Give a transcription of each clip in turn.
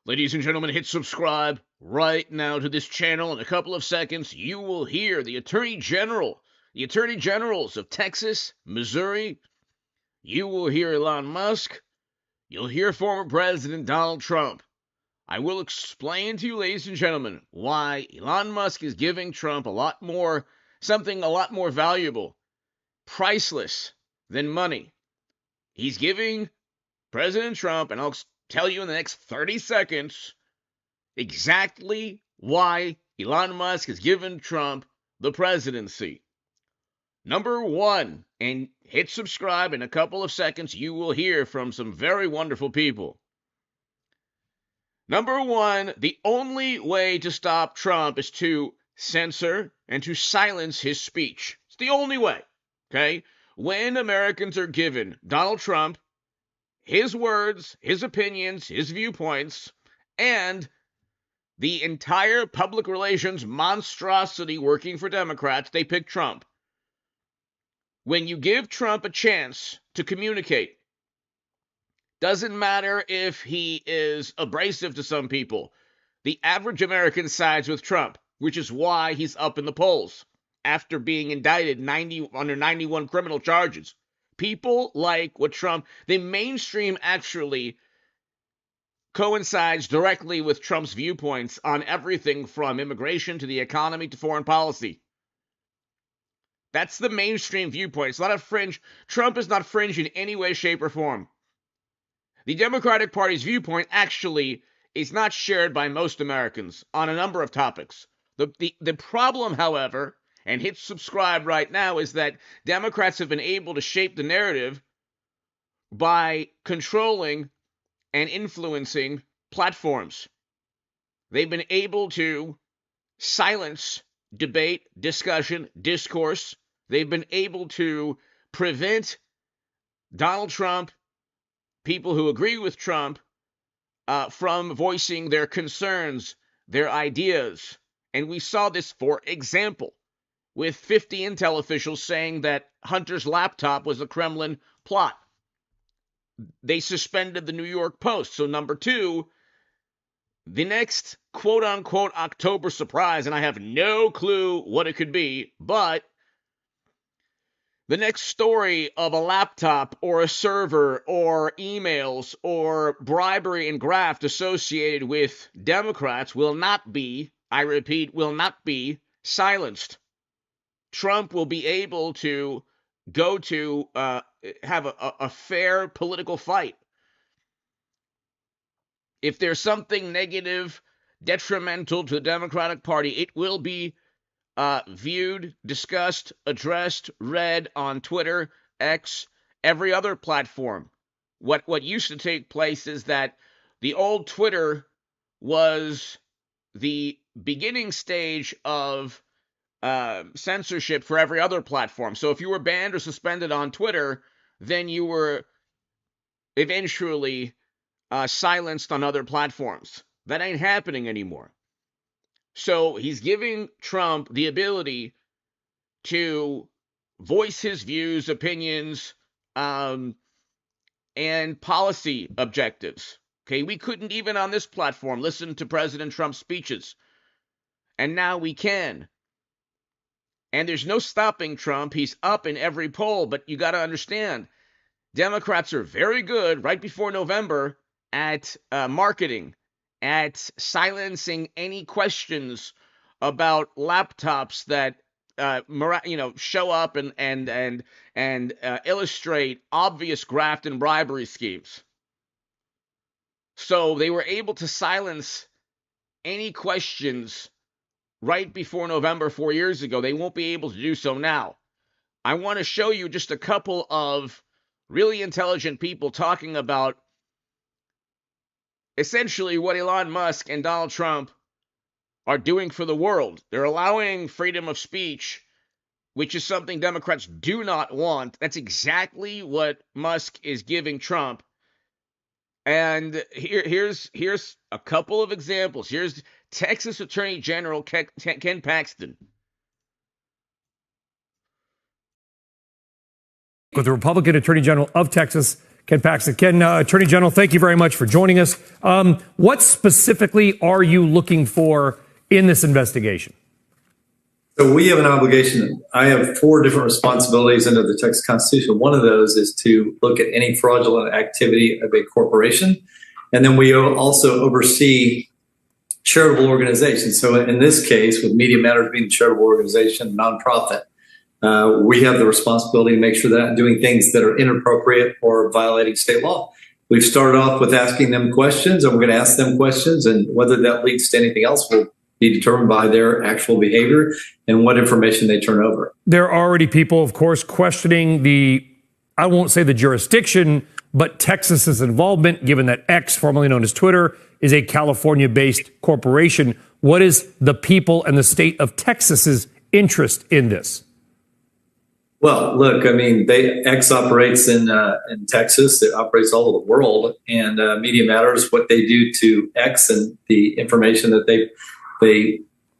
Ladies and gentlemen, hit subscribe right now to this channel. In a couple of seconds, you will hear the Attorney Generals of Texas, Missouri. You will hear Elon Musk. You'll hear former President Donald Trump. I will explain to you, ladies and gentlemen, why Elon Musk is giving Trump something a lot more valuable, priceless than money. He's giving President Trump, and I'll tell you in the next 30 seconds exactly why Elon Musk has given Trump the presidency. Number one, and hit subscribe. In a couple of seconds, you will hear from some very wonderful people. Number one, the only way to stop Trump is to censor and to silence his speech. It's the only way, okay? When Americans are given Donald Trump, his words, his opinions, his viewpoints, and the entire public relations monstrosity working for Democrats, they pick Trump. When you give Trump a chance to communicate, doesn't matter if he is abrasive to some people, the average American sides with Trump, which is why he's up in the polls after being indicted under 91 criminal charges. People like what Trump, the mainstream actually coincides directly with Trump's viewpoints on everything from immigration to the economy to foreign policy. That's the mainstream viewpoint. It's not a fringe. Trump is not fringe in any way, shape, or form. The Democratic Party's viewpoint actually is not shared by most Americans on a number of topics. The problem, however, and hit subscribe right now, is that Democrats have been able to shape the narrative by controlling and influencing platforms. They've been able to silence debate, discussion, discourse. They've been able to prevent Donald Trump, people who agree with Trump, from voicing their concerns, their ideas. And we saw this, for example, with 50 intel officials saying that Hunter's laptop was a Kremlin plot. They suspended the New York Post. So number two, the next quote-unquote October surprise, and I have no clue what it could be, but the next story of a laptop or a server or emails or bribery and graft associated with Democrats will not be, I repeat, will not be silenced. Trump will be able to go to have a fair political fight. If there's something negative, detrimental to the Democratic Party, it will be viewed, discussed, addressed, read on Twitter, X, every other platform. What used to take place is that the old Twitter was the beginning stage of censorship for every other platform. So if you were banned or suspended on Twitter, then you were eventually silenced on other platforms. That ain't happening anymore. So he's giving Trump the ability to voice his views, opinions, and policy objectives. Okay, we couldn't even on this platform listen to President Trump's speeches. And now we can. And there's no stopping Trump. He's up in every poll. But you got to understand, Democrats are very good right before November at marketing, at silencing any questions about laptops that show up and illustrate obvious graft and bribery schemes. So they were able to silence any questions right before November 4 years ago. They won't be able to do so now. I want to show you just a couple of really intelligent people talking about essentially what Elon Musk and Donald Trump are doing for the world. They're allowing freedom of speech, which is something Democrats do not want. That's exactly what Musk is giving Trump. And here's a couple of examples. Here's Texas Attorney General Ken Paxton. With the Republican Attorney General of Texas, Ken Paxton. Ken, Attorney General, thank you very much for joining us. What specifically are you looking for in this investigation? So we have an obligation. I have 4 different responsibilities under the Texas Constitution. One of those is to look at any fraudulent activity of a corporation. And then we also oversee charitable organizations. So in this case, with Media Matters being a charitable organization, nonprofit, we have the responsibility to make sure they're not doing things that are inappropriate or violating state law. We've started off with asking them questions, and we're going to ask them questions, and whether that leads to anything else will be determined by their actual behavior and what information they turn over. There are already people, of course, questioning I won't say the jurisdiction, but Texas's involvement, given that X, formerly known as Twitter, is a California-based corporation. What is the people and the state of Texas's interest in this? Well, look, I mean, X operates in Texas. It operates all over the world, and Media Matters, what they do to X and the information that they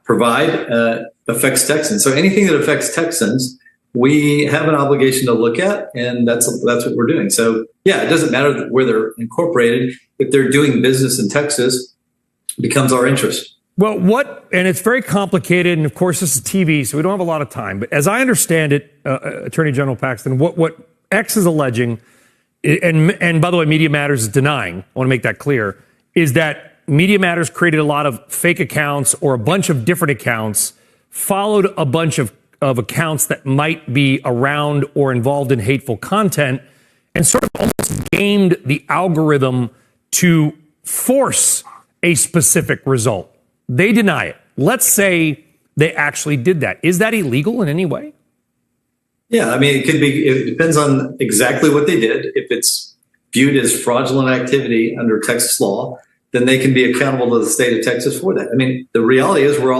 provide affects Texans. So anything that affects Texans, we have an obligation to look at, and that's what we're doing. So yeah, it doesn't matter where they're incorporated. If they're doing business in Texas, it becomes our interest. Well, and it's very complicated, and of course this is TV, so we don't have a lot of time. But as I understand it, Attorney General Paxton, what X is alleging, and by the way, Media Matters is denying, I want to make that clear, is that Media Matters created a lot of fake accounts or a bunch of different accounts, followed a bunch of accounts that might be around or involved in hateful content, and sort of almost gamed the algorithm to force a specific result. They deny it. Let's say they actually did that. Is that illegal in any way? Yeah, I mean, it could be. It depends on exactly what they did. If it's viewed as fraudulent activity under Texas law, then they can be accountable to the state of Texas for that. I mean, the reality is we're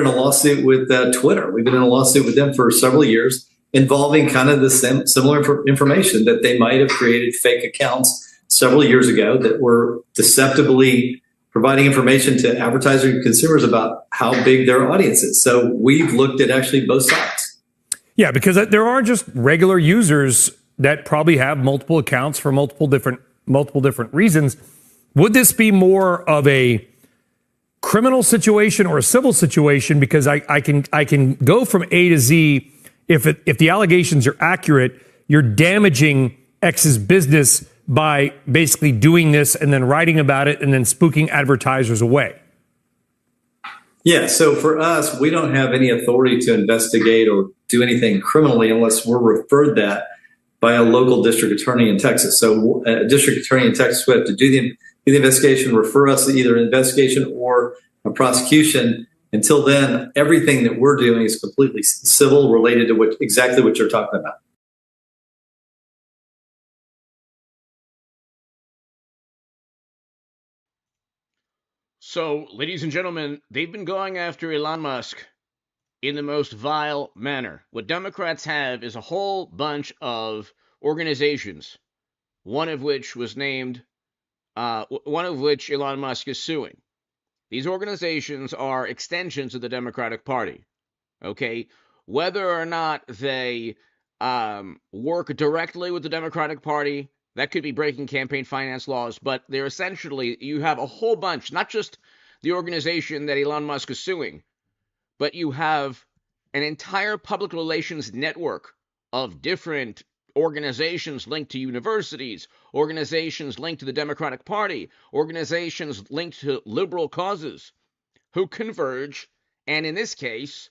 in a lawsuit with Twitter. We've been in a lawsuit with them for several years involving kind of the similar information that they might have created fake accounts several years ago that were deceptively providing information to advertisers and consumers about how big their audience is. So we've looked at actually both sides. Yeah, because there are just regular users that probably have multiple accounts for multiple different reasons. Would this be more of a criminal situation or a civil situation? Because I can go from A to Z. If the allegations are accurate, you're damaging X's business by basically doing this and then writing about it and then spooking advertisers away. Yeah, so for us, we don't have any authority to investigate or do anything criminally unless we're referred that by a local district attorney in Texas. So a district attorney in Texas would have to do the investigation, refer us to either an investigation or a prosecution. Until then, everything that we're doing is completely civil, related to exactly what you're talking about. So, ladies and gentlemen, they've been going after Elon Musk in the most vile manner. What Democrats have is a whole bunch of organizations, one of which Elon Musk is suing. These organizations are extensions of the Democratic Party, okay? Whether or not they work directly with the Democratic Party, that could be breaking campaign finance laws, but they're essentially, you have a whole bunch, not just the organization that Elon Musk is suing, but you have an entire public relations network of different organizations linked to universities, organizations linked to the Democratic Party, organizations linked to liberal causes who converge and, in this case,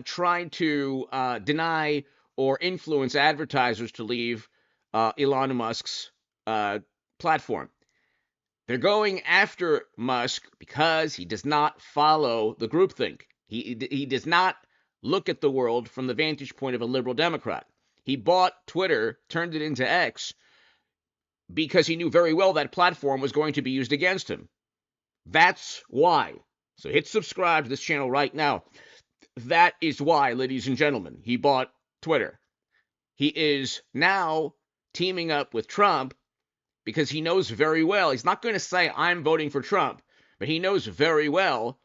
try to deny or influence advertisers to leave Elon Musk's platform. They're going after Musk because he does not follow the groupthink. He does not look at the world from the vantage point of a liberal Democrat. He bought Twitter, turned it into X, because he knew very well that platform was going to be used against him. That's why. So hit subscribe to this channel right now. That is why, ladies and gentlemen, he bought Twitter. He is now teaming up with Trump because he knows very well, he's not going to say, I'm voting for Trump, but he knows very well,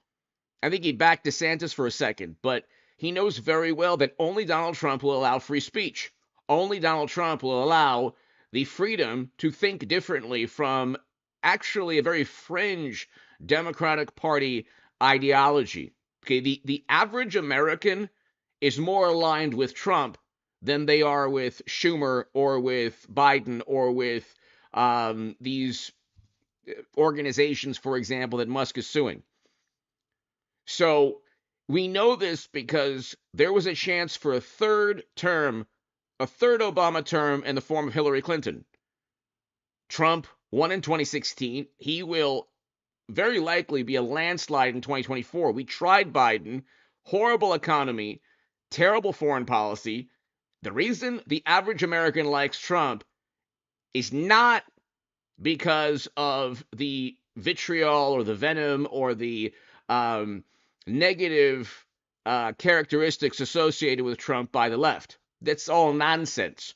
I think he backed DeSantis for a second, but he knows very well that only Donald Trump will allow free speech. Only Donald Trump will allow the freedom to think differently from actually a very fringe Democratic Party ideology. Okay, the average American is more aligned with Trump than they are with Schumer or with Biden or with these organizations, for example, that Musk is suing. So we know this because there was a chance for a third Obama term in the form of Hillary Clinton. Trump won in 2016. He will very likely be a landslide in 2024. We tried Biden, horrible economy, terrible foreign policy. The reason the average American likes Trump is not because of the vitriol or the venom or the negative characteristics associated with Trump by the left. That's all nonsense.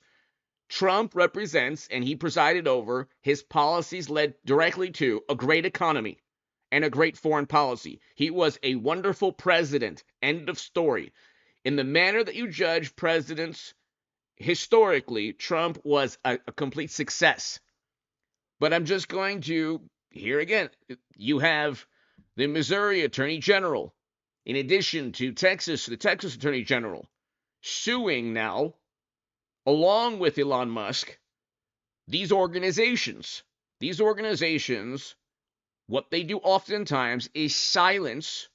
Trump represents, and he presided over, his policies led directly to a great economy and a great foreign policy. He was a wonderful president. End of story. In the manner that you judge presidents historically, Trump was a complete success. But I'm just going to, here again, you have the Missouri Attorney General, in addition to Texas, the Texas Attorney General, suing now, along with Elon Musk, these organizations. These organizations, what they do oftentimes is silence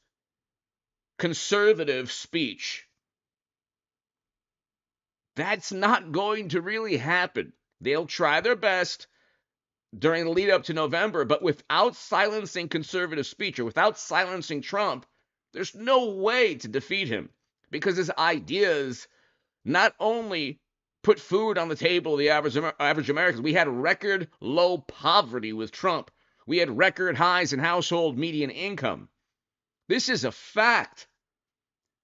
conservative speech. That's not going to really happen. They'll try their best during the lead up to November, but without silencing conservative speech or without silencing Trump, there's no way to defeat him, because his ideas not only put food on the table of the average Americans. We had record low poverty with Trump. We had record highs in household median income. This is a fact.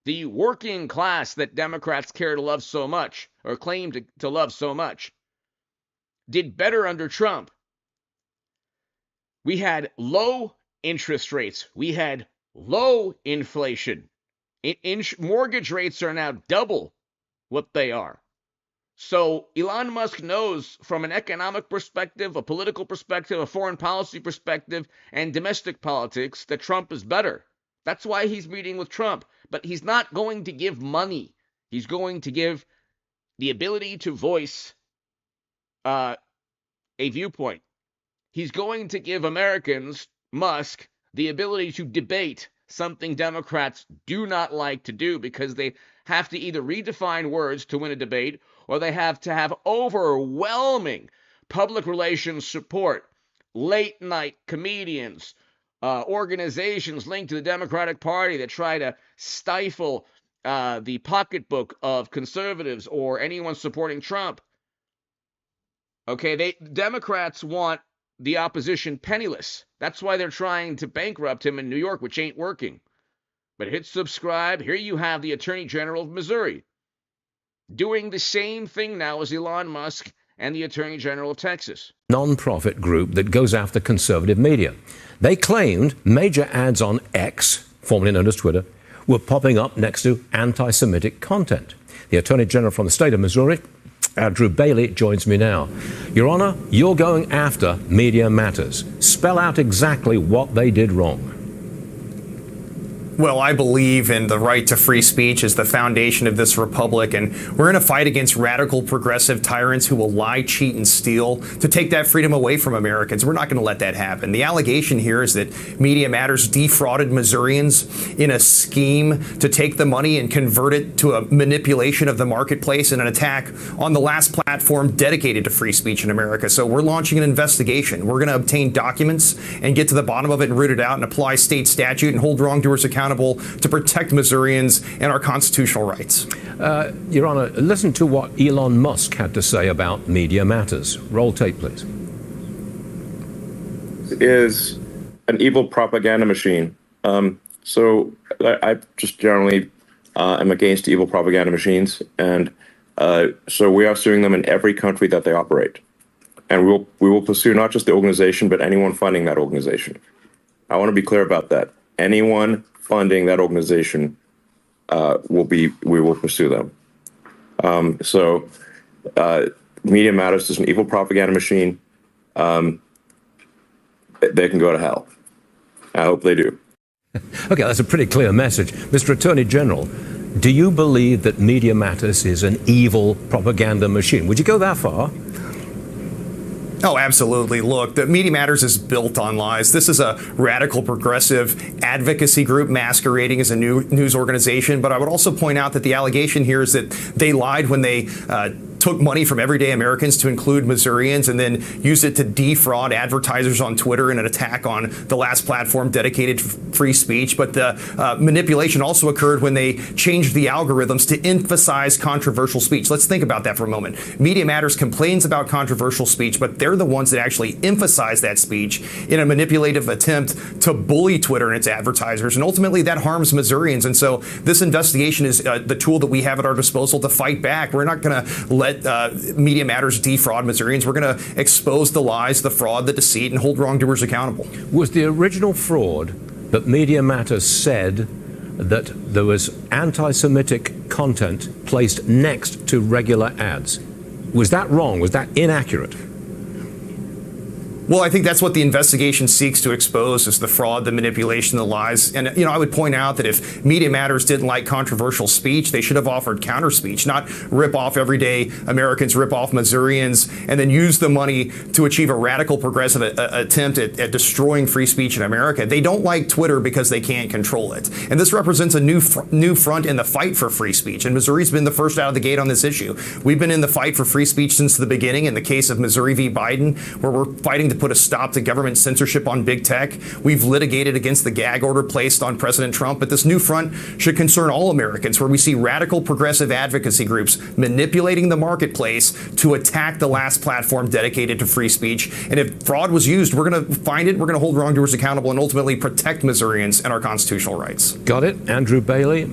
The working class that Democrats care to love so much, or claim to love so much, did better under Trump. We had low interest rates. We had low inflation. Mortgage rates are now double what they are. So Elon Musk knows from an economic perspective, a political perspective, a foreign policy perspective, and domestic politics that Trump is better. That's why he's meeting with Trump. But he's not going to give money. He's going to give the ability to voice a viewpoint. He's going to give Americans, Musk, the ability to debate, something Democrats do not like to do, because they have to either redefine words to win a debate, or they have to have overwhelming public relations support, late night comedians, organizations linked to the Democratic Party that try to stifle the pocketbook of conservatives or anyone supporting Trump. Okay, Democrats want the opposition penniless. That's why they're trying to bankrupt him in New York, which ain't working. But hit subscribe. Here you have the Attorney General of Missouri doing the same thing now as Elon Musk and the Attorney General of Texas. Non-profit group that goes after conservative media. They claimed major ads on X, formerly known as Twitter, were popping up next to anti-Semitic content. The Attorney General from the state of Missouri, Drew Bailey, joins me now. Your Honor, you're going after Media Matters. Spell out exactly what they did wrong. Well, I believe in the right to free speech as the foundation of this republic, and we're in a fight against radical progressive tyrants who will lie, cheat, and steal to take that freedom away from Americans. We're not going to let that happen. The allegation here is that Media Matters defrauded Missourians in a scheme to take the money and convert it to a manipulation of the marketplace and an attack on the last platform dedicated to free speech in America. So we're launching an investigation. We're going to obtain documents and get to the bottom of it and root it out and apply state statute and hold wrongdoers accountable to protect Missourians and our constitutional rights. Your Honor, listen to what Elon Musk had to say about Media Matters. Roll tape, please. Is an evil propaganda machine. So I just generally am against evil propaganda machines, and so we are suing them in every country that they operate, and we will pursue not just the organization but anyone funding that organization. I want to be clear about that. Anyone funding that organization, we will pursue them. Media Matters is an evil propaganda machine. They can go to hell. I hope they do. Okay, that's a pretty clear message. Mr. Attorney General, do you believe that Media Matters is an evil propaganda machine? Would you go that far? Oh, absolutely. Look, the Media Matters is built on lies. This is a radical progressive advocacy group masquerading as a new news organization. But I would also point out that the allegation here is that they lied when they took money from everyday Americans to include Missourians and then used it to defraud advertisers on Twitter in an attack on the last platform dedicated to free speech. But the manipulation also occurred when they changed the algorithms to emphasize controversial speech. Let's think about that for a moment. Media Matters complains about controversial speech, but they're the ones that actually emphasize that speech in a manipulative attempt to bully Twitter and its advertisers. And ultimately, that harms Missourians. And so this investigation is the tool that we have at our disposal to fight back. We're not going to let Media Matters defraud Missourians. We're going to expose the lies, the fraud, the deceit, and hold wrongdoers accountable. Was the original fraud that Media Matters said that there was anti-Semitic content placed next to regular ads? Was that wrong? Was that inaccurate? Well, I think that's what the investigation seeks to expose, is the fraud, the manipulation, the lies. And, I would point out that if Media Matters didn't like controversial speech, they should have offered counter speech, not rip off everyday Americans, rip off Missourians, and then use the money to achieve a radical progressive attempt at destroying free speech in America. They don't like Twitter because they can't control it. And this represents a new front in the fight for free speech. And Missouri's been the first out of the gate on this issue. We've been in the fight for free speech since the beginning. In the case of Missouri v. Biden, where we're fighting to put a stop to government censorship on big tech. We've litigated against the gag order placed on President Trump, but this new front should concern all Americans, where we see radical progressive advocacy groups manipulating the marketplace to attack the last platform dedicated to free speech. And if fraud was used, we're going to find it, we're going to hold wrongdoers accountable, and ultimately protect Missourians and our constitutional rights. Got it. Andrew Bailey.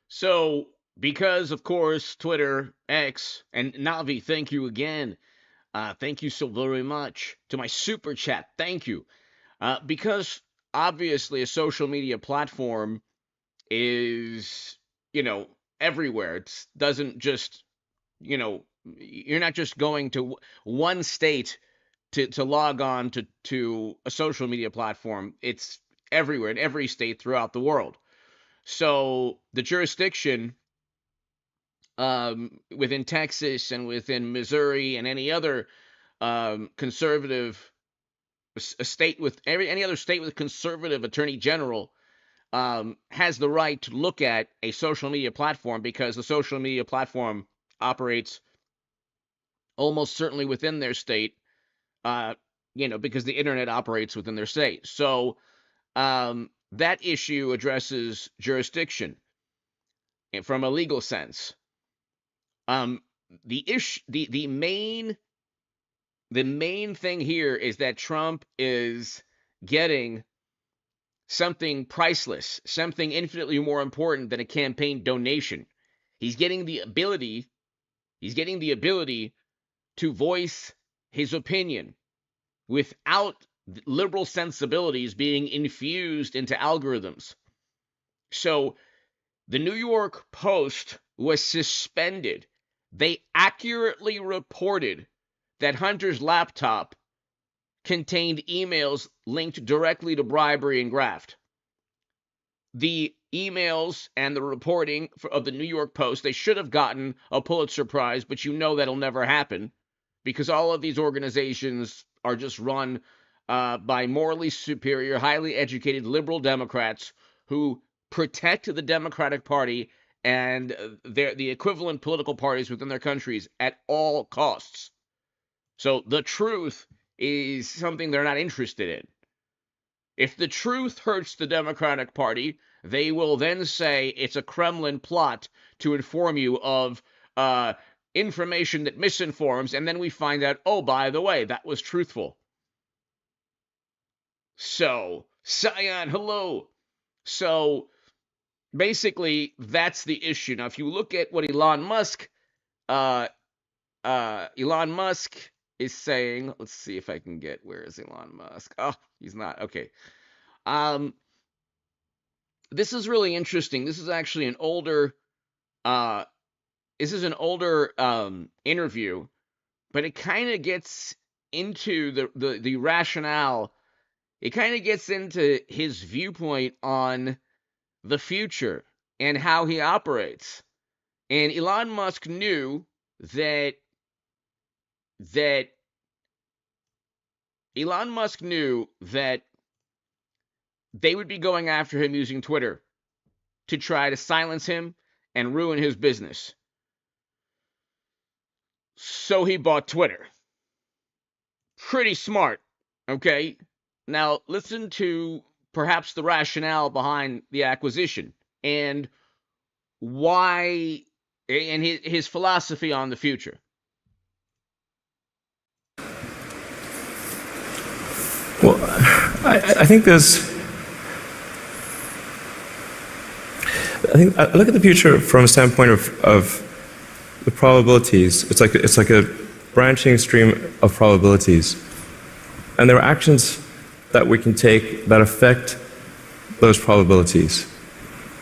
So, because, of course, Twitter, X, and Navi, thank you again. Thank you so very much to my super chat. Thank you. Because, obviously, a social media platform is, everywhere. It doesn't just, you're not just going to one state to log on to a social media platform. It's everywhere, in every state throughout the world. So the jurisdiction within Texas and within Missouri and any other conservative state with any other state with conservative attorney general has the right to look at a social media platform, because the social media platform operates almost certainly within their state, because the internet operates within their state. So that issue addresses jurisdiction from a legal sense. The main thing here is that Trump is getting something priceless, something infinitely more important than a campaign donation. He's getting the ability to voice his opinion without liberal sensibilities being infused into algorithms. So the New York Post was suspended. They accurately reported that Hunter's laptop contained emails linked directly to bribery and graft. The emails and the reporting of the New York Post, they should have gotten a Pulitzer Prize, but that'll never happen, because all of these organizations are just run by morally superior, highly educated liberal Democrats who protect the Democratic Party and the equivalent political parties within their countries at all costs. So the truth is something they're not interested in. If the truth hurts the Democratic Party, they will then say it's a Kremlin plot to inform you of information that misinforms, and then we find out, oh, by the way, that was truthful. So, Cyan, hello. So, basically, that's the issue. Now, if you look at what Elon Musk is saying, let's see if I can get, where is Elon Musk? Oh, he's not. Okay. Um, this is really interesting. This is actually an older, uh, interview, but it kind of gets into the rationale. It kind of gets into his viewpoint on the future and how he operates. And Elon Musk knew that that Elon Musk knew that they would be going after him using Twitter to try to silence him and ruin his business. So he bought Twitter. Pretty smart, okay? Now, listen to perhaps the rationale behind the acquisition and why, and his philosophy on the future. Well, I think I look at the future from a standpoint of the probabilities. It's like a branching stream of probabilities, and there are actions that we can take that affect those probabilities,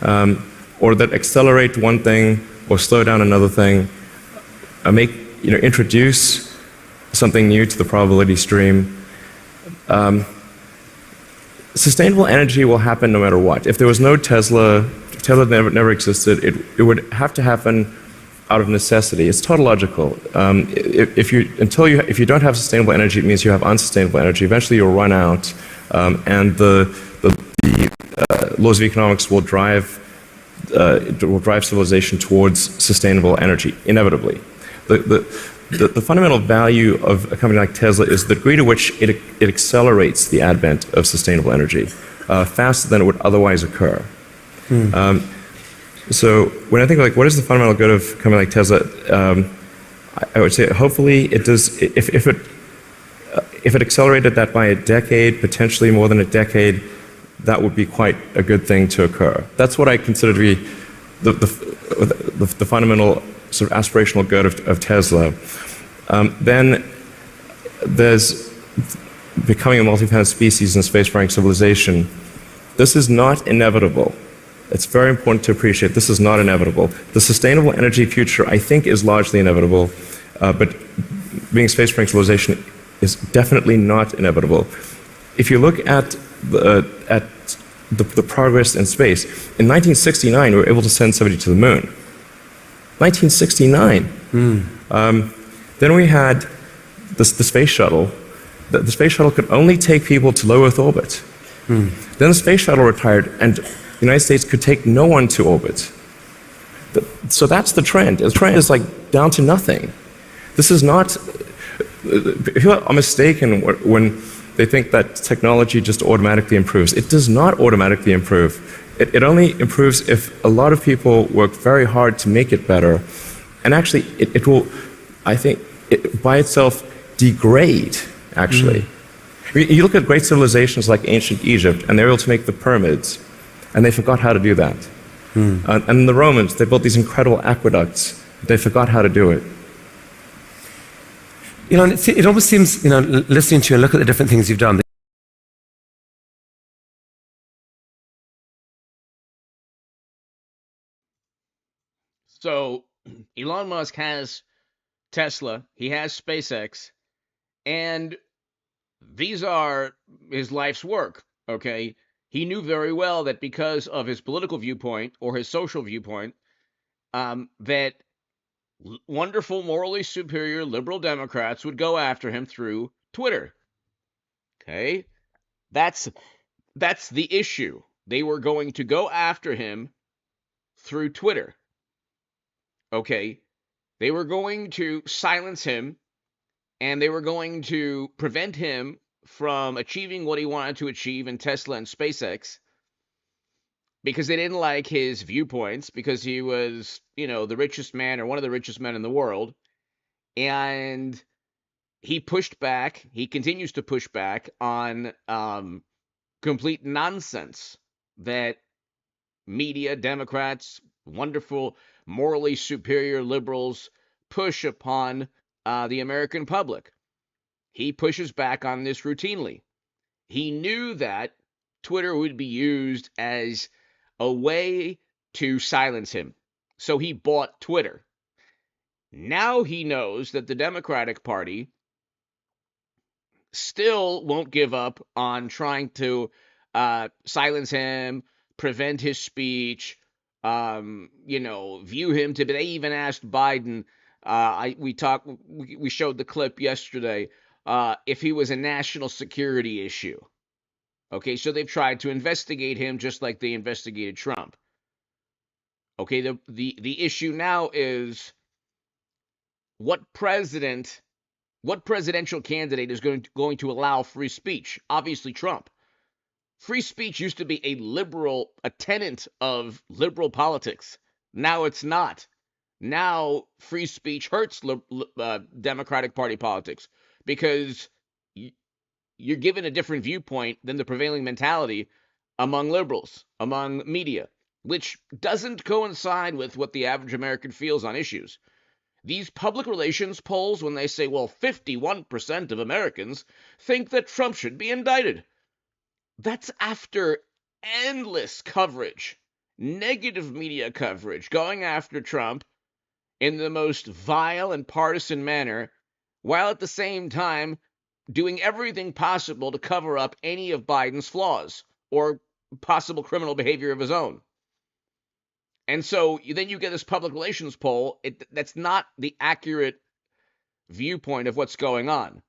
or that accelerate one thing or slow down another thing, introduce something new to the probability stream. Sustainable energy will happen no matter what. If there was no Tesla never existed, it would have to happen out of necessity. It's tautological. If you don't have sustainable energy, it means you have unsustainable energy. Eventually, you'll run out, and the laws of economics will drive civilization towards sustainable energy inevitably. The fundamental value of a company like Tesla is the degree to which it accelerates the advent of sustainable energy faster than it would otherwise occur. So when I think like what is the fundamental good of a company like Tesla, I would say hopefully it does. If it accelerated that by a decade, potentially more than a decade, that would be quite a good thing to occur. That's what I consider to be the fundamental sort of aspirational good of Tesla. Then there's becoming a multi-planet species and spacefaring civilization. This is not inevitable. It's very important to appreciate this is not inevitable. The sustainable energy future, I think, is largely inevitable, but being a spacefaring civilization is definitely not inevitable. If you look at the progress in space, in 1969 we were able to send somebody to the moon. 1969. Then we had the space shuttle. The space shuttle could only take people to low Earth orbit. Then the space shuttle retired, and the United States could take no one to orbit. So that's the trend. The trend is like down to nothing. This is not. People are mistaken when they think that technology just automatically improves. It does not automatically improve. It only improves if a lot of people work very hard to make it better. And actually, it will, I think, by itself degrade, actually. You look at great civilizations like ancient Egypt, and they were able to make the pyramids, and they forgot how to do that. And the Romans, they built these incredible aqueducts. They forgot how to do it. You know, it almost seems, listening to you and look at the different things you've done. So Elon Musk has Tesla, he has SpaceX, and these are his life's work, okay? He knew very well that because of his political viewpoint or his social viewpoint, that wonderful, morally superior liberal Democrats would go after him through Twitter. Okay? That's the issue. They were going to go after him through Twitter. Okay? They were going to silence him, and they were going to prevent him from achieving what he wanted to achieve in Tesla and SpaceX because they didn't like his viewpoints, because he was, the richest man or one of the richest men in the world. And he pushed back. He continues to push back on complete nonsense that media, Democrats, wonderful, morally superior liberals push upon the American public. he pushes back on this routinely. He knew that Twitter would be used as a way to silence him. So he bought Twitter. Now he knows that the Democratic Party still won't give up on trying to silence him, prevent his speech, view him to be. They even asked Biden. We showed the clip yesterday. If he was a national security issue. Okay, so they've tried to investigate him just like they investigated Trump. Okay, the issue now is what presidential candidate is going to allow free speech? Obviously Trump. Free speech used to be a tenet of liberal politics. Now it's not. Now free speech hurts Democratic Party politics because you're given a different viewpoint than the prevailing mentality among liberals, among media, which doesn't coincide with what the average American feels on issues. These public relations polls, when they say, well, 51% of Americans think that Trump should be indicted, that's after endless coverage, negative media coverage, going after Trump in the most vile and partisan manner, while at the same time doing everything possible to cover up any of Biden's flaws or possible criminal behavior of his own. And so then you get this public relations poll. That's not the accurate viewpoint of what's going on.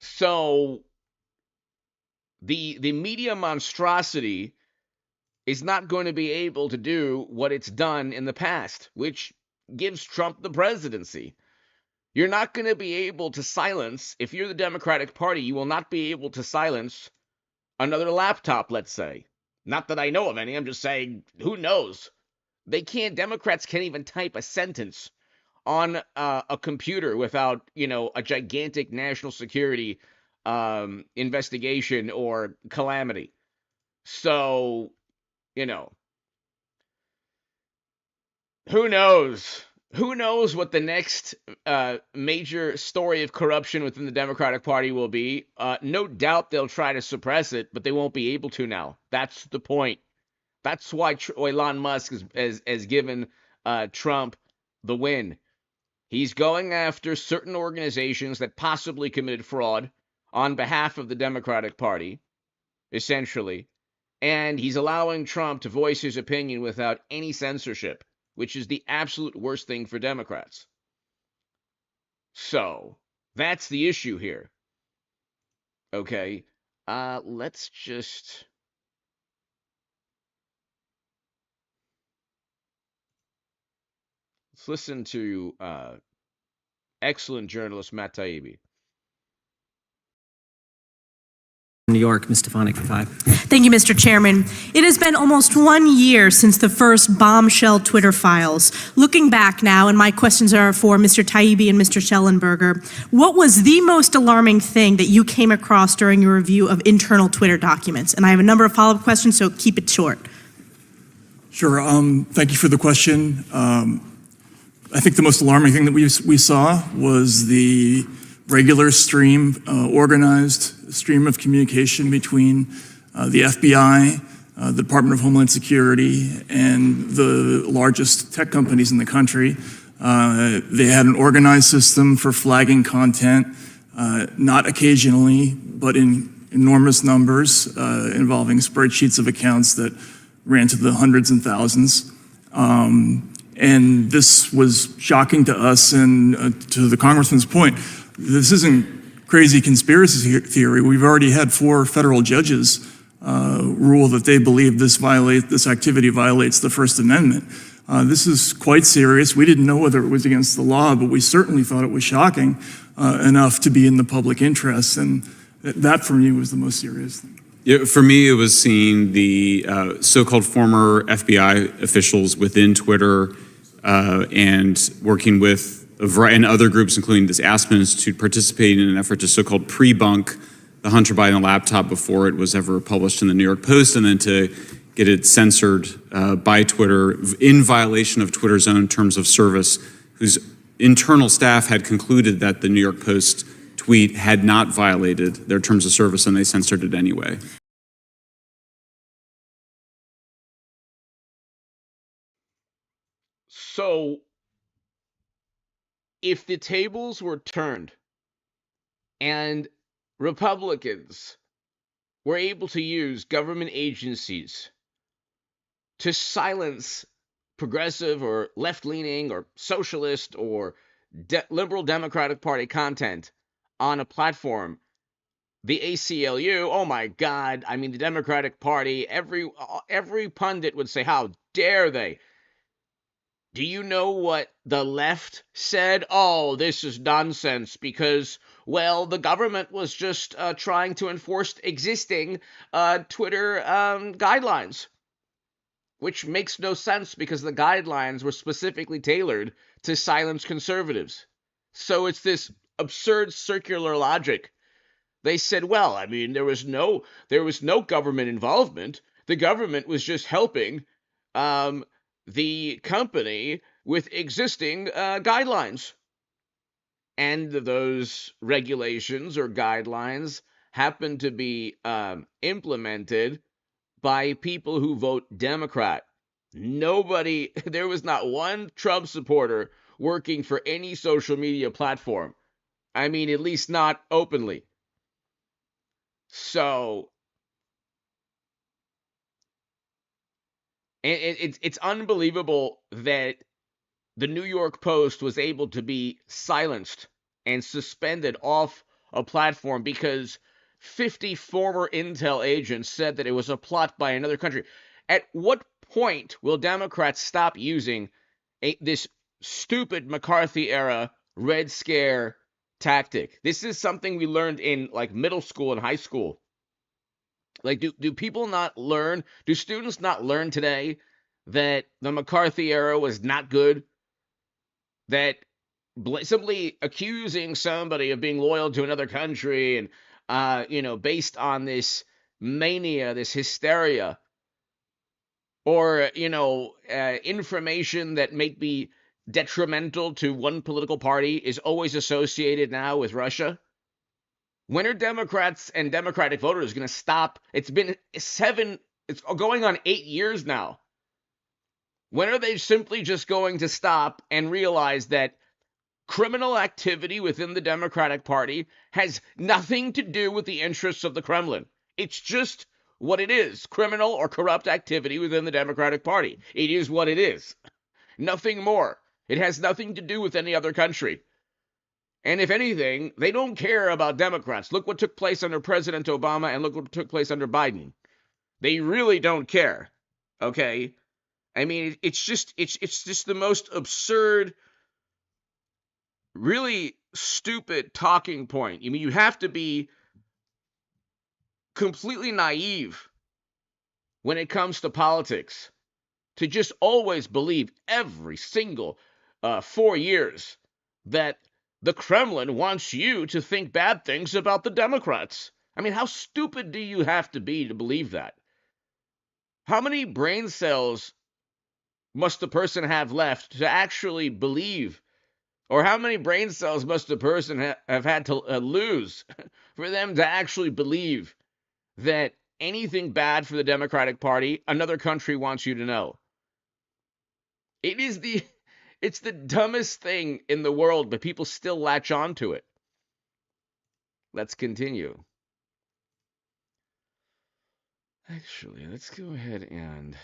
So the media monstrosity is not going to be able to do what it's done in the past, which gives Trump the presidency. You're not going to be able to silence, if you're the Democratic Party, you will not be able to silence another laptop, let's say. Not that I know of any, I'm just saying, who knows? Democrats can't even type a sentence on a computer without, a gigantic national security investigation or calamity. So, who knows? Who knows what the next major story of corruption within the Democratic Party will be? No doubt they'll try to suppress it, but they won't be able to now. That's the point. That's why Elon Musk has given Trump the win. He's going after certain organizations that possibly committed fraud on behalf of the Democratic Party, essentially, and he's allowing Trump to voice his opinion without any censorship, which is the absolute worst thing for Democrats. So, that's the issue here. Okay, let's listen to excellent journalist Matt Taibbi. New York, Ms. Stefanik for 5. Thank you, Mr. Chairman. It has been almost 1 year since the first bombshell Twitter files. Looking back now, and my questions are for Mr. Taibbi and Mr. Schellenberger, what was the most alarming thing that you came across during your review of internal Twitter documents? And I have a number of follow-up questions, so keep it short. Sure. Thank you for the question. I think the most alarming thing that we saw was the regular stream, organized stream of communication between the FBI, the Department of Homeland Security, and the largest tech companies in the country. They had an organized system for flagging content, not occasionally, but in enormous numbers, involving spreadsheets of accounts that ran to the hundreds and thousands. And this was shocking to us, and to the Congressman's point, this isn't crazy conspiracy theory. We've already had 4 federal judges rule that they believe this activity violates the First Amendment. This is quite serious. We didn't know whether it was against the law, but we certainly thought it was shocking enough to be in the public interest, and that for me was the most serious thing. Yeah, for me, it was seeing the so-called former FBI officials within Twitter and working with and other groups, including this Aspen Institute, participating in an effort to so-called pre-bunk the Hunter Biden laptop before it was ever published in the New York Post, and then to get it censored by Twitter in violation of Twitter's own terms of service, whose internal staff had concluded that the New York Post tweet had not violated their terms of service and they censored it anyway. So, if the tables were turned and Republicans were able to use government agencies to silence progressive or left-leaning or socialist or liberal Democratic Party content on a platform, the ACLU, oh my God, I mean, the Democratic Party, every pundit would say, how dare they? Do you know what the left said? Oh, this is nonsense because, well, the government was just trying to enforce existing Twitter guidelines, which makes no sense because the guidelines were specifically tailored to silence conservatives. So it's this absurd circular logic. They said, well, I mean, there was no government involvement. The government was just helping the company with existing guidelines. And those regulations or guidelines happen to be implemented by people who vote Democrat. There was not one Trump supporter working for any social media platform. I mean, at least not openly. So, it's unbelievable that the New York Post was able to be silenced and suspended off a platform because 50 former intel agents said that it was a plot by another country. At what point will Democrats stop using this stupid McCarthy-era Red Scare tactic? This is something we learned in like middle school and high school. Like, do people not learn? Do students not learn today that the McCarthy era was not good? That simply accusing somebody of being loyal to another country and, based on this mania, this hysteria, or, information that may be detrimental to one political party is always associated now with Russia? When are Democrats and Democratic voters going to stop? It's been it's going on 8 years now. When are they simply just going to stop and realize that criminal activity within the Democratic Party has nothing to do with the interests of the Kremlin? It's just what it is, criminal or corrupt activity within the Democratic Party. It is what it is. Nothing more. It has nothing to do with any other country. And if anything, they don't care about Democrats. Look what took place under President Obama and look what took place under Biden. They really don't care. Okay? I mean, it's just the most absurd, really stupid talking point. I mean, you have to be completely naive when it comes to politics to just always believe every single 4 years that the Kremlin wants you to think bad things about the Democrats. I mean, how stupid do you have to be to believe that? How many brain cells must the person have left to actually believe? Or how many brain cells must the person have had to lose for them to actually believe that anything bad for the Democratic Party, another country wants you to know? It's the dumbest thing in the world, but people still latch on to it. Let's continue. Actually, let's go ahead and...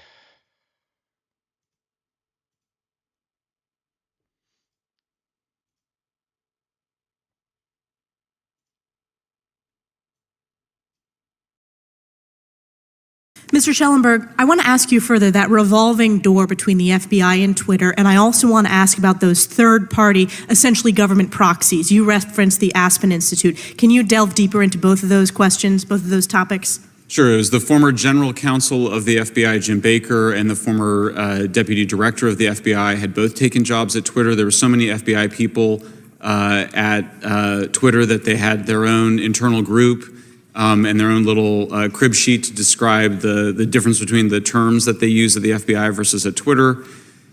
Mr. Schellenberg, I want to ask you further that revolving door between the FBI and Twitter, and I also want to ask about those third-party, essentially government proxies. You referenced the Aspen Institute. Can you delve deeper into both of those questions, both of those topics? Sure. It was the former general counsel of the FBI, Jim Baker, and the former deputy director of the FBI had both taken jobs at Twitter. There were so many FBI people at Twitter that they had their own internal group and their own little crib sheet to describe the difference between the terms that they use at the FBI versus at Twitter.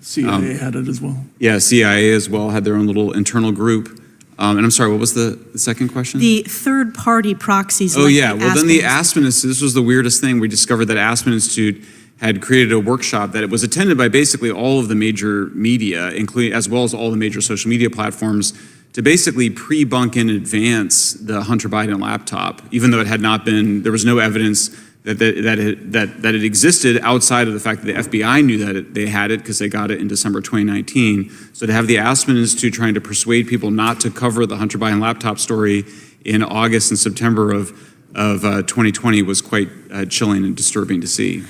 CIA had it as well. Yeah, CIA as well had their own little internal group. And I'm sorry, what was the second question? The third-party proxies. Oh, like yeah. the Well, then the Aspen Aspen Institute, this was the weirdest thing. We discovered that Aspen Institute had created a workshop that it was attended by basically all of the major media, including as well as all the major social media platforms, to basically pre-bunk in advance the Hunter Biden laptop, even though it had not been, there was no evidence that it existed outside of the fact that the FBI knew that they had it because they got it in December 2019. So to have the Aspen Institute trying to persuade people not to cover the Hunter Biden laptop story in August and September of 2020 was quite chilling and disturbing to see.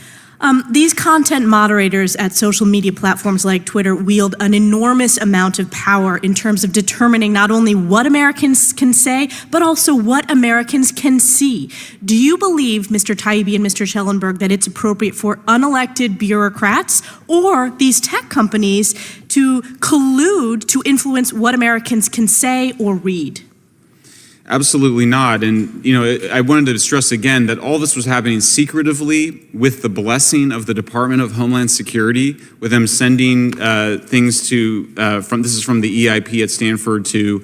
These content moderators at social media platforms like Twitter wield an enormous amount of power in terms of determining not only what Americans can say, but also what Americans can see. Do you believe, Mr. Taibbi and Mr. Schellenberg, that it's appropriate for unelected bureaucrats or these tech companies to collude to influence what Americans can say or read? Absolutely not. And, I wanted to stress again that all this was happening secretively with the blessing of the Department of Homeland Security, with them sending things to, this is from the EIP at Stanford to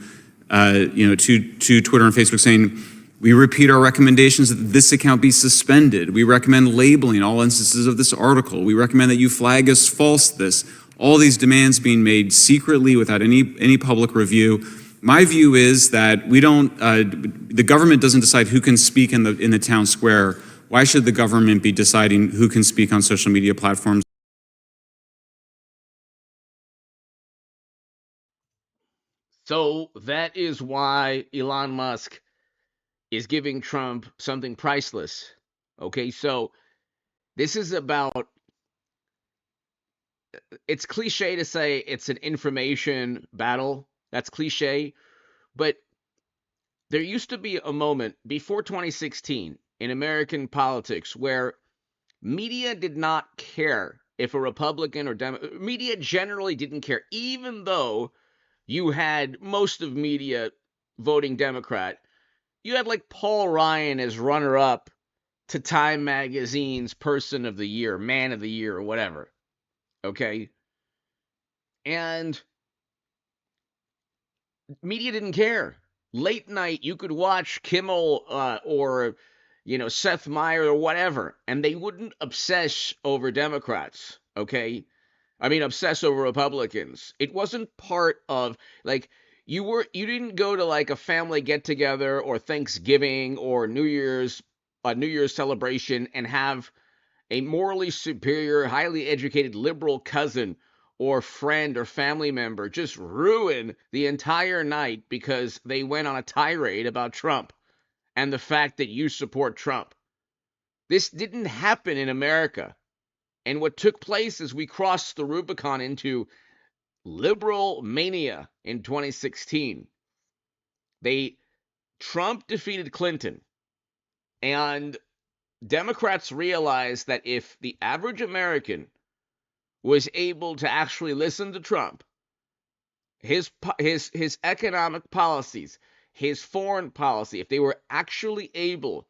Twitter and Facebook saying, we repeat our recommendations that this account be suspended. We recommend labeling all instances of this article. We recommend that you flag as false this. All these demands being made secretly without any public review. My view is that the government doesn't decide who can speak in the town square. Why should the government be deciding who can speak on social media platforms? So that is why Elon Musk is giving Trump something priceless. Okay, so this is about, it's cliche to say it's an information battle. That's cliche. But there used to be a moment before 2016 in American politics where media did not care if a Republican or Democrat, media generally didn't care, even though you had most of media voting Democrat. You had like Paul Ryan as runner-up to Time Magazine's Person of the Year, Man of the Year, or whatever. Okay? And media didn't care. Late night, you could watch Kimmel or Seth Meyers or whatever, and they wouldn't obsess over Democrats. Okay, I mean obsess over Republicans. It wasn't part of like you didn't go to like a family get together or Thanksgiving or New Year's celebration and have a morally superior, highly educated liberal cousin or friend or family member just ruin the entire night because they went on a tirade about Trump and the fact that you support Trump. This didn't happen in America. And what took place is we crossed the Rubicon into liberal mania in 2016. Trump defeated Clinton, and Democrats realized that if the average American was able to actually listen to Trump, his economic policies, his foreign policy, if they were actually able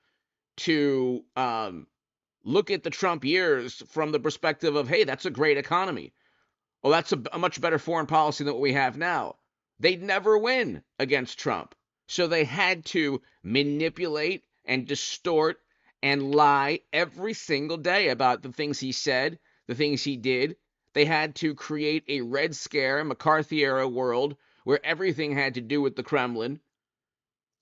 to look at the Trump years from the perspective of, hey, that's a great economy. Well, that's a much better foreign policy than what we have now. They'd never win against Trump. So they had to manipulate and distort and lie every single day about the things he said, the things he did. They had to create a Red Scare, McCarthy-era world where everything had to do with the Kremlin.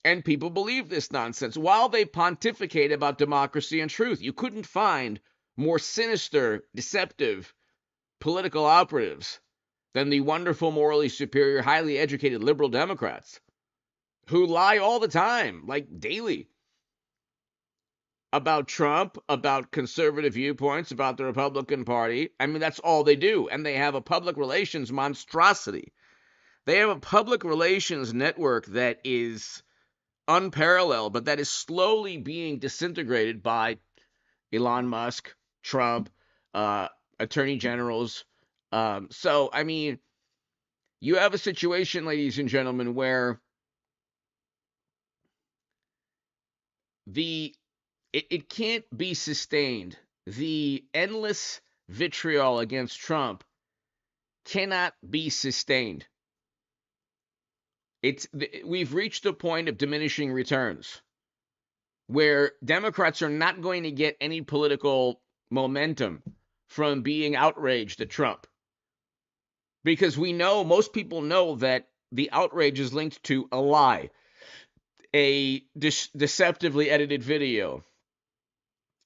And people believe this nonsense while they pontificate about democracy and truth. You couldn't find more sinister, deceptive political operatives than the wonderful, morally superior, highly educated liberal Democrats who lie all the time, like daily, about Trump, about conservative viewpoints, about the Republican Party. I mean, that's all they do. And they have a public relations monstrosity. They have a public relations network that is unparalleled, but that is slowly being disintegrated by Elon Musk, Trump, attorney generals. So, I mean, you have a situation, ladies and gentlemen, where it can't be sustained. The endless vitriol against Trump cannot be sustained. We've reached a point of diminishing returns where Democrats are not going to get any political momentum from being outraged at Trump. Because most people know that the outrage is linked to a lie, a deceptively edited video,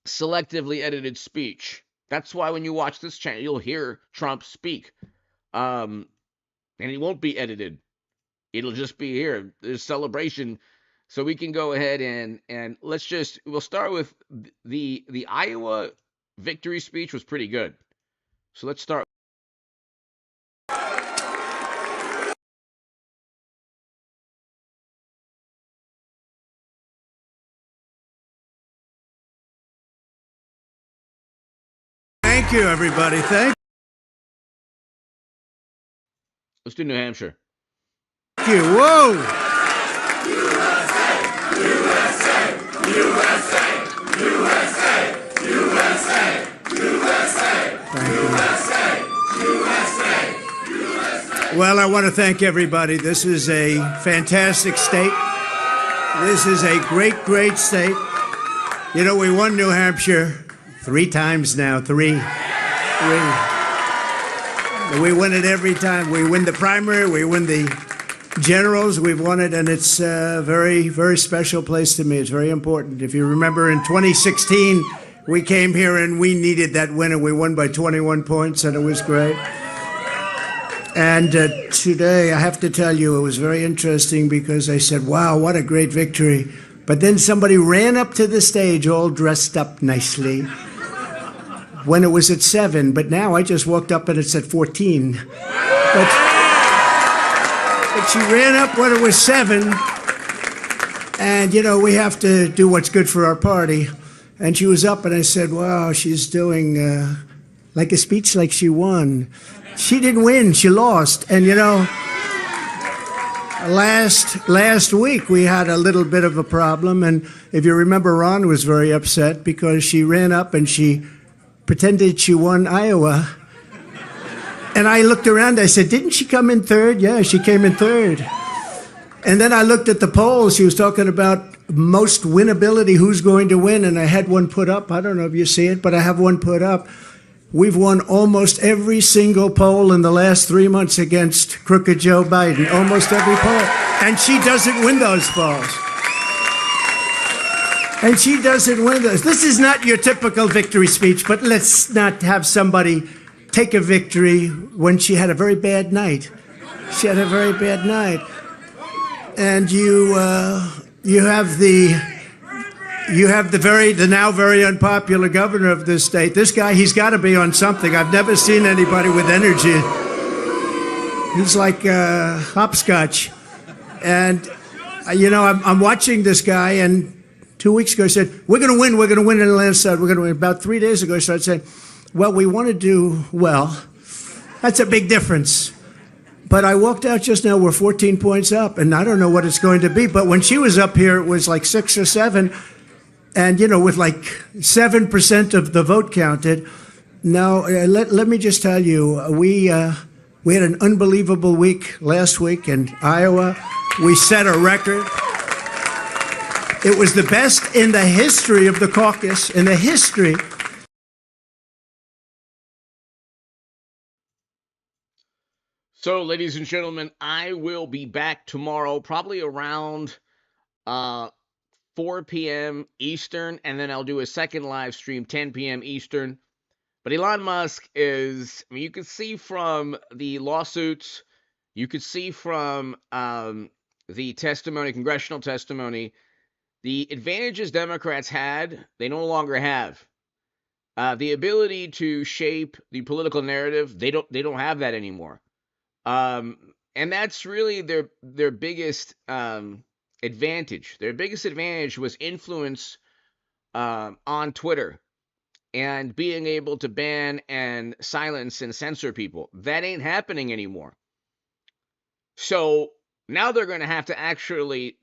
selectively edited speech. That's why when you watch this channel, you'll hear Trump speak. And it won't be edited. It'll just be here. There's celebration. So we can go ahead and we'll start with the Iowa victory speech was pretty good. So let's start. Thank you, everybody. Let's do New Hampshire. Thank you. Whoa! USA, USA, USA, USA, USA, USA, USA, USA. Well, I want to thank everybody. This is a fantastic state. This is a great, great state. You know, we won New Hampshire 3 times now. Three. We win it every time. We win the primary. We win the generals. We've won it, and it's a very, very special place to me. It's very important. If you remember, in 2016, we came here and we needed that win, and we won by 21 points, and it was great. And today, I have to tell you, it was very interesting because I said, wow, what a great victory. But then somebody ran up to the stage all dressed up nicely when it was at 7. But now I just walked up and it's at 14. But she ran up when it was 7. And, you know, we have to do what's good for our party. And she was up and I said, wow, she's doing like a speech like she won. She didn't win, she lost. And, you know, last week we had a little bit of a problem. And if you remember, Ron was very upset because she ran up and she pretended she won Iowa. And I looked around, I said, didn't she come in 3rd? Yeah, she came in 3rd. And then I looked at the polls. She was talking about most winnability, who's going to win, and I had one put up. I don't know if you see it, but I have one put up. We've won almost every single poll in the last 3 months against crooked Joe Biden, almost every poll. And she doesn't win those polls. And she doesn't win those. This is not your typical victory speech, but let's not have somebody take a victory when she had a very bad night. She had a very bad night. And you have the now very unpopular governor of this state. This guy, he's got to be on something. I've never seen anybody with energy. He's like hopscotch. And, you know, I'm watching this guy, and 2 weeks ago he said, we're going to win in the landslide. We're going to win. About 3 days ago he started saying, well, we want to do well. That's a big difference. But I walked out just now, we're 14 points up, and I don't know what it's going to be. But when she was up here, it was like 6 or 7. And, you know, with like 7% of the vote counted. Now, let me just tell you, we had an unbelievable week last week in Iowa. We set a record. It was the best in the history of the caucus, in the history. So, ladies and gentlemen, I will be back tomorrow, probably around 4 p.m. Eastern, and then I'll do a second live stream, 10 p.m. Eastern. But Elon Musk is, I mean, you can see from the lawsuits, you could see from the testimony, congressional testimony, the advantages Democrats had, they no longer have. The ability to shape the political narrative, they don't have that anymore. And that's really their biggest advantage. Their biggest advantage was influence on Twitter and being able to ban and silence and censor people. That ain't happening anymore. So now they're going to have to actually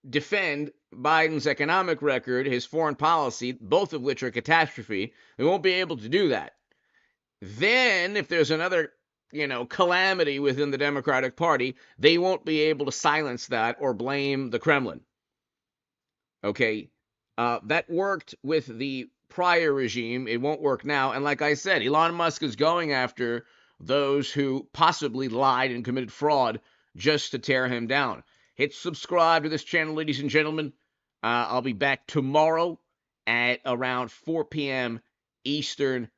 defend Biden's economic record, his foreign policy, both of which are a catastrophe. They won't be able to do that. Then, if there's another calamity within the Democratic Party, they won't be able to silence that or blame the Kremlin. Okay? That worked with the prior regime. It won't work now. And like I said, Elon Musk is going after those who possibly lied and committed fraud just to tear him down. Hit subscribe to this channel, ladies and gentlemen. I'll be back tomorrow at around 4 p.m. Eastern